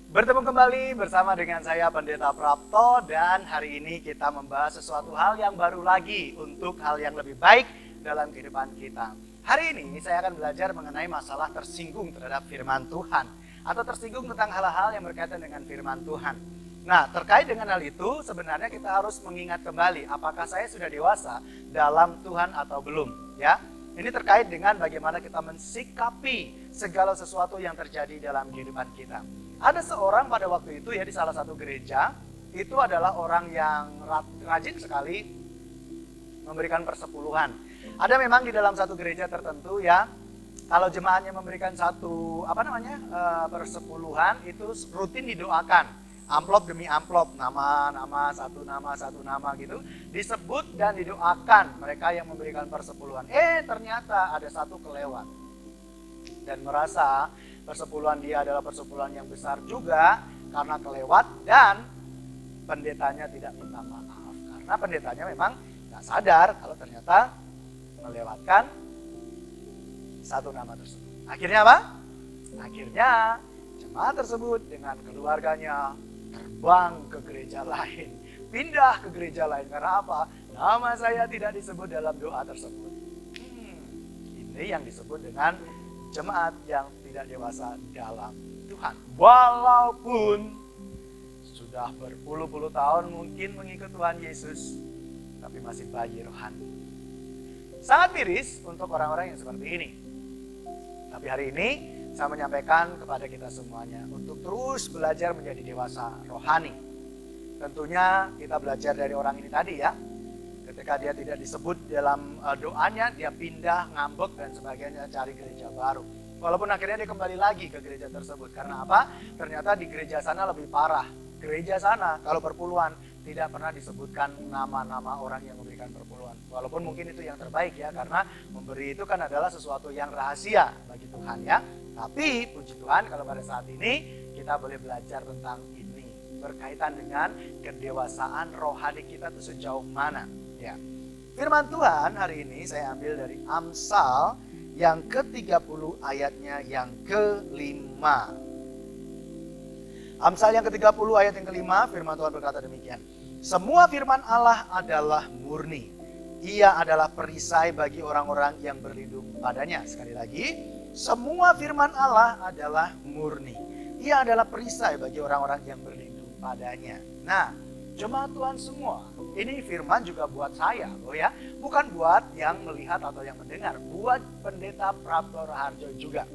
Bertemu kembali bersama dengan saya Pendeta Prapto, dan hari ini kita membahas sesuatu hal yang baru lagi untuk hal yang lebih baik dalam kehidupan kita. Hari ini saya akan belajar mengenai masalah tersinggung terhadap firman Tuhan atau tersinggung tentang hal-hal yang berkaitan dengan firman Tuhan. Nah, terkait dengan hal itu sebenarnya kita harus mengingat kembali apakah saya sudah dewasa dalam Tuhan atau belum, ya. Ini terkait dengan bagaimana kita mensikapi segala sesuatu yang terjadi dalam kehidupan kita. Ada seorang pada waktu itu ya di salah satu gereja, itu adalah orang yang rajin sekali memberikan persepuluhan. Ada memang di dalam satu gereja tertentu ya, kalau jemaatnya memberikan satu persepuluhan itu rutin didoakan. Amplop demi amplop, nama satu nama gitu, disebut dan didoakan mereka yang memberikan persepuluhan. Ternyata ada satu kelewat dan merasa persepuluhan dia adalah persepuluhan yang besar juga karena kelewat, dan pendetanya tidak minta maaf karena pendetanya memang nggak sadar kalau ternyata melewatkan satu nama tersebut. Akhirnya apa? Akhirnya jemaat tersebut dengan keluarganya terbang ke gereja lain, pindah ke gereja lain. Karena apa? Nama saya tidak disebut dalam doa tersebut. Ini yang disebut dengan jemaat yang tidak dewasa dalam Tuhan. Walaupun sudah berpuluh-puluh tahun mungkin mengikut Tuhan Yesus, tapi masih bayi rohani. Sangat miris untuk orang-orang yang seperti ini. Tapi hari ini saya menyampaikan kepada kita semuanya untuk terus belajar menjadi dewasa rohani. Tentunya kita belajar dari orang ini tadi ya. Ketika dia tidak disebut dalam doanya, dia pindah, ngambek dan sebagainya, cari gereja baru. Walaupun akhirnya dia kembali lagi ke gereja tersebut. Karena apa? Ternyata di gereja sana lebih parah. Gereja sana kalau perpuluhan tidak pernah disebutkan nama-nama orang yang memberikan perpuluhan. Walaupun mungkin itu yang terbaik ya, karena memberi itu kan adalah sesuatu yang rahasia bagi Tuhan ya. Tapi puji Tuhan kalau pada saat ini kita boleh belajar tentang ini, berkaitan dengan kedewasaan rohani kita itu sejauh mana ya. Firman Tuhan hari ini saya ambil dari Amsal yang ke-30 ayatnya yang ke-5. Amsal yang ke-30 ayat yang ke-5, firman Tuhan berkata demikian. Semua firman Allah adalah murni. Ia adalah perisai bagi orang-orang yang berlindung padanya. Sekali lagi, semua firman Allah adalah murni. Ia adalah perisai bagi orang-orang yang berlindung padanya. Nah, jemaat Tuhan semua, ini firman juga buat saya loh ya. Bukan buat yang melihat atau yang mendengar, buat Pendeta Prapto Raharjo juga.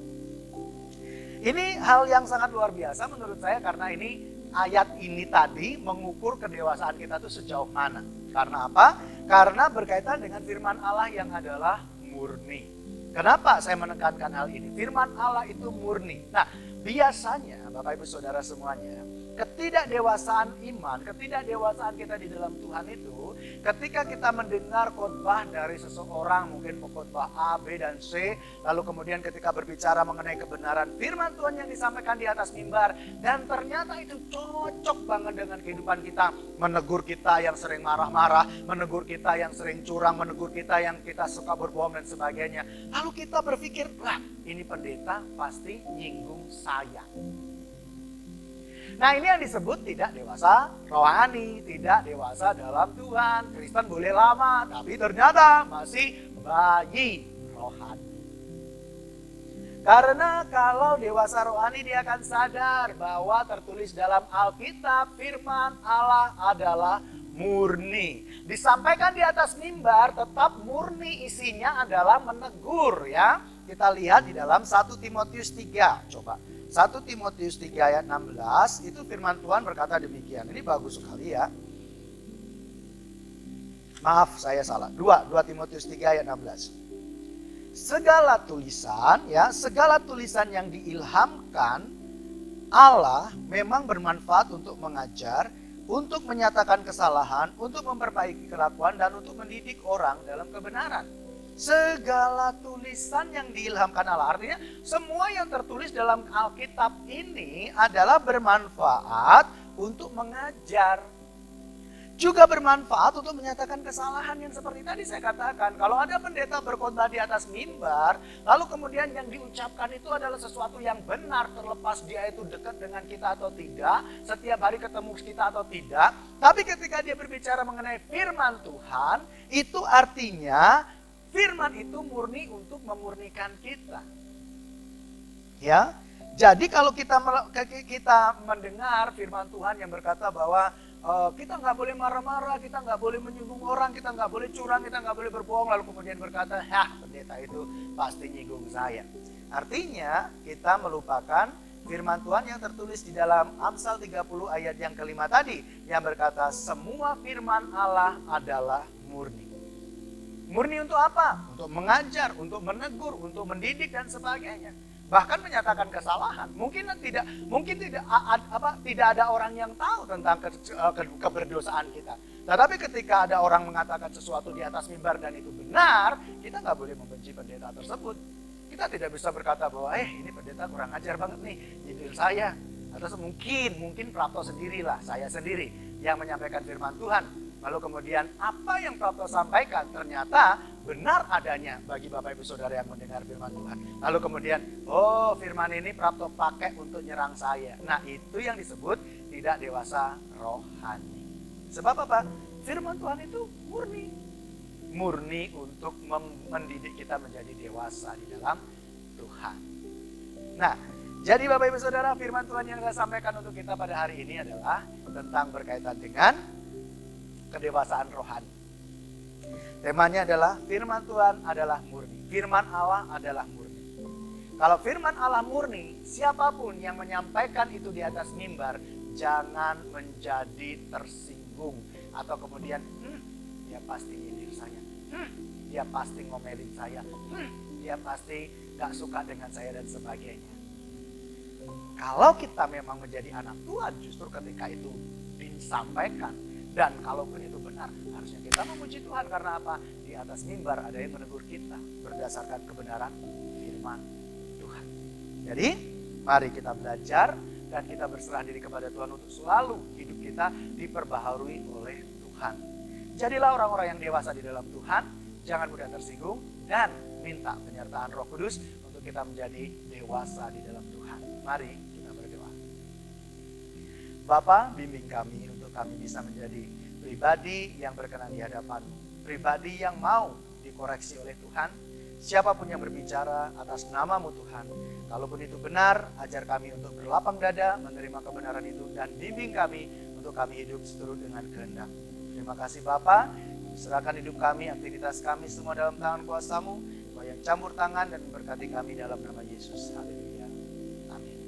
Ini hal yang sangat luar biasa menurut saya, karena ini ayat ini tadi mengukur kedewasaan kita tuh sejauh mana. Karena apa? Karena berkaitan dengan firman Allah yang adalah murni. Kenapa saya menekankan hal ini? Firman Allah itu murni. Nah, biasanya Bapak Ibu Saudara semuanya, ketidakdewasaan iman, ketidakdewasaan kita di dalam Tuhan itu, ketika kita mendengar khotbah dari seseorang, mungkin khotbah A, B, dan C, lalu kemudian ketika berbicara mengenai kebenaran firman Tuhan yang disampaikan di atas mimbar, dan ternyata itu cocok banget dengan kehidupan kita, menegur kita yang sering marah-marah, menegur kita yang sering curang, menegur kita yang kita suka berbohong dan sebagainya. Lalu kita berpikir, wah ini pendeta pasti nyinggung saya. Nah, ini yang disebut tidak dewasa rohani, tidak dewasa dalam Tuhan. Kristen boleh lama, tapi ternyata masih bayi rohani. Karena kalau dewasa rohani dia akan sadar bahwa tertulis dalam Alkitab firman Allah adalah murni. Disampaikan di atas mimbar tetap murni, isinya adalah menegur ya. Kita lihat di dalam 1 Timotius 3, coba. 1 Timotius 3 ayat 16 itu firman Tuhan berkata demikian. Ini bagus sekali ya. Maaf saya salah. 2 Timotius 3 ayat 16. Segala tulisan yang diilhamkan Allah memang bermanfaat untuk mengajar, untuk menyatakan kesalahan, untuk memperbaiki kelakuan, dan untuk mendidik orang dalam kebenaran. Segala tulisan yang diilhamkan Allah, artinya semua yang tertulis dalam Alkitab ini adalah bermanfaat untuk mengajar. juga bermanfaat untuk menyatakan kesalahan yang seperti tadi saya katakan. Kalau ada pendeta berkhotbah di atas mimbar, lalu kemudian yang diucapkan itu adalah sesuatu yang benar, terlepas dia itu dekat dengan kita atau tidak, setiap hari ketemu kita atau tidak. Tapi ketika dia berbicara mengenai firman Tuhan, itu artinya firman itu murni untuk memurnikan kita. Ya, jadi kalau kita mendengar firman Tuhan yang berkata bahwa kita nggak boleh marah-marah, kita nggak boleh menyinggung orang, kita nggak boleh curang, kita nggak boleh berbohong, lalu kemudian berkata, pendeta itu pasti nyinggung saya. Artinya kita melupakan firman Tuhan yang tertulis di dalam Amsal 30 ayat yang kelima tadi, yang berkata semua firman Allah adalah murni. Murni untuk apa? Untuk mengajar, untuk menegur, untuk mendidik dan sebagainya. Bahkan menyatakan kesalahan. Mungkin tidak ada orang yang tahu tentang keberdosaan kita. Tetapi ketika ada orang mengatakan sesuatu di atas mimbar dan itu benar, kita nggak boleh membenci pendeta tersebut. Kita tidak bisa berkata bahwa ini pendeta kurang ajar banget nih, nyindir saya. Atau mungkin Prapto sendirilah, saya sendiri yang menyampaikan firman Tuhan. Lalu kemudian apa yang Prapto sampaikan ternyata benar adanya bagi Bapak Ibu Saudara yang mendengar firman Tuhan. Lalu kemudian, firman ini Prapto pakai untuk nyerang saya. Nah, itu yang disebut tidak dewasa rohani. Sebab apa? Firman Tuhan itu murni. Murni untuk mendidik kita menjadi dewasa di dalam Tuhan. Nah, jadi Bapak Ibu Saudara, firman Tuhan yang saya sampaikan untuk kita pada hari ini adalah tentang berkaitan dengan kedewasaan rohani. Temanya adalah firman Tuhan adalah murni. Firman Allah adalah murni. Kalau firman Allah murni, siapapun yang menyampaikan itu di atas mimbar, jangan menjadi tersinggung. Atau kemudian, dia pasti nyindir saya. Dia pasti ngomelin saya. Dia pasti gak suka dengan saya dan sebagainya. Kalau kita memang menjadi anak Tuhan, justru ketika itu disampaikan, dan kalaupun itu benar, harusnya kita memuji Tuhan. Karena apa? Di atas mimbar ada yang menegur kita berdasarkan kebenaran firman Tuhan. Jadi, mari kita belajar dan kita berserah diri kepada Tuhan untuk selalu hidup kita diperbaharui oleh Tuhan. Jadilah orang-orang yang dewasa di dalam Tuhan, jangan mudah tersinggung, dan minta penyertaan Roh Kudus untuk kita menjadi dewasa di dalam Tuhan. Mari kita berdoa. Bapa, bimbing kami untuk kami bisa menjadi pribadi yang berkenan di hadapan-Mu, pribadi yang mau dikoreksi oleh Tuhan. Siapapun yang berbicara atas nama-Mu Tuhan, kalaupun itu benar, ajar kami untuk berlapang dada menerima kebenaran itu, dan bimbing kami untuk kami hidup seturut dengan kehendak. Terima kasih Bapa, serahkan hidup kami, aktivitas kami semua dalam tangan kuasa-Mu, Kau yang campur tangan dan memberkati kami dalam nama Yesus. Haleluya. Amin.